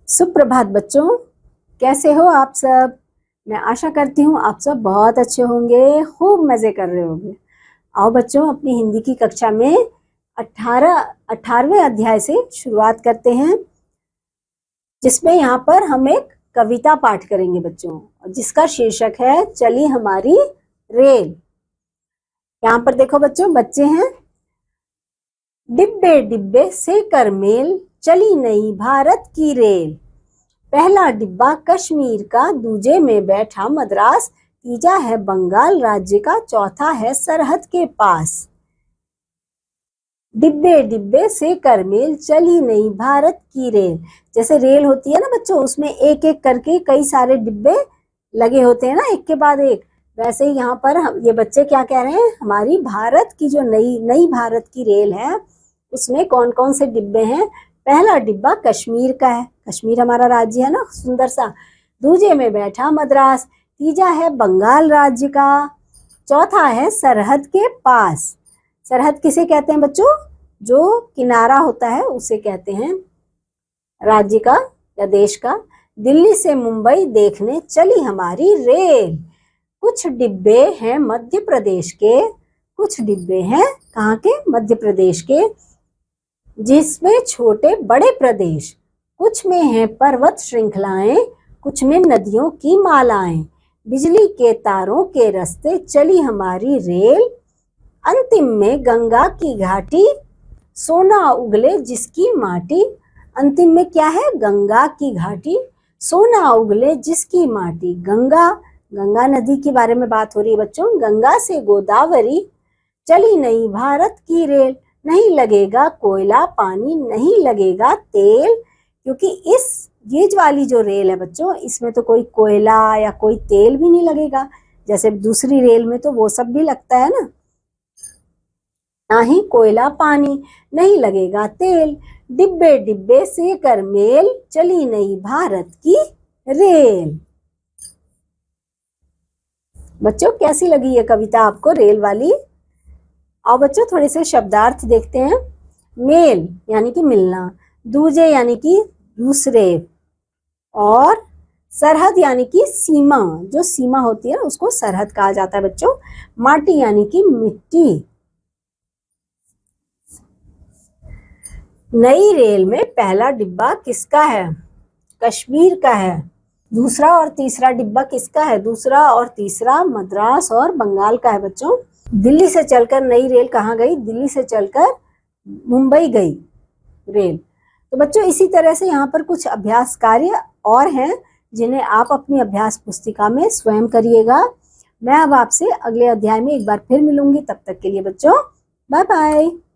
सुप्रभात बच्चों, कैसे हो आप सब। मैं आशा करती हूँ आप सब बहुत अच्छे होंगे, खूब मज़े कर रहे होंगे। आओ बच्चों, अपनी हिंदी की कक्षा में 18वें अध्याय से शुरुआत करते हैं, जिसमें यहाँ पर हम एक कविता पाठ करेंगे बच्चों, जिसका शीर्षक है चली हमारी रेल। यहाँ पर देखो बच्चों, बच्चे हैं। डिब्बे डिब्बे से कर मेल, चली नई भारत की रेल। पहला डिब्बा कश्मीर का, दूजे में बैठा मद्रास, तीजा है बंगाल राज्य का, चौथा है सरहद के पास। डिब्बे डिब्बे से कर मेल, चली नई भारत की रेल। जैसे रेल होती है ना बच्चों, उसमें एक एक करके कई सारे डिब्बे लगे होते हैं ना, एक के बाद एक। वैसे ही यहाँ पर ये बच्चे क्या कह रहे हैं, हमारी भारत की जो नई भारत की रेल है, उसमें कौन कौन से डिब्बे हैं। पहला डिब्बा कश्मीर का है, कश्मीर हमारा राज्य है ना, सुंदर सा। दूजे में बैठा मद्रास, तीजा है बंगाल राज्य का, चौथा है सरहद के पास। सरहद किसे कहते हैं बच्चों, जो किनारा होता है उसे कहते हैं राज्य का या देश का। दिल्ली से मुंबई देखने चली हमारी रेल। कुछ डिब्बे हैं मध्य प्रदेश के, कुछ डिब्बे हैं कहाँ के, मध्य प्रदेश के, जिसमें छोटे बड़े प्रदेश। कुछ में हैं पर्वत श्रृंखलाएं, कुछ में नदियों की मालाएं। बिजली के तारों के रास्ते चली हमारी रेल। अंतिम में गंगा की घाटी, सोना उगले जिसकी माटी। अंतिम में क्या है, गंगा की घाटी, सोना उगले जिसकी माटी। गंगा नदी के बारे में बात हो रही है बच्चों। गंगा से गोदावरी, चली नई भारत की रेल। नहीं लगेगा कोयला पानी, नहीं लगेगा तेल, क्योंकि ये वाली जो रेल है बच्चों, इसमें तो कोई कोयला या कोई तेल भी नहीं लगेगा। जैसे दूसरी रेल में तो वो सब भी लगता है ना। ना ही कोयला पानी, नहीं लगेगा तेल। डिब्बे डिब्बे से कर मेल, चली नई भारत की रेल। बच्चों कैसी लगी ये कविता आपको, रेल वाली। आओ बच्चों, थोड़े से शब्दार्थ देखते हैं। मेल यानी कि मिलना, दूजे यानी कि दूसरे, और सरहद यानी कि सीमा, जो सीमा होती है ना उसको सरहद कहा जाता है बच्चों। माटी यानी कि मिट्टी। नई रेल में पहला डिब्बा किसका है, कश्मीर का है। दूसरा और तीसरा डिब्बा किसका है, दूसरा और तीसरा मद्रास और बंगाल का है बच्चों। दिल्ली से चलकर नई रेल कहाँ गई, दिल्ली से चलकर मुंबई गई रेल। तो बच्चों इसी तरह से यहाँ पर कुछ अभ्यास कार्य और हैं, जिन्हें आप अपनी अभ्यास पुस्तिका में स्वयं करिएगा। मैं अब आपसे अगले अध्याय में एक बार फिर मिलूंगी, तब तक के लिए बच्चों बाय बाय।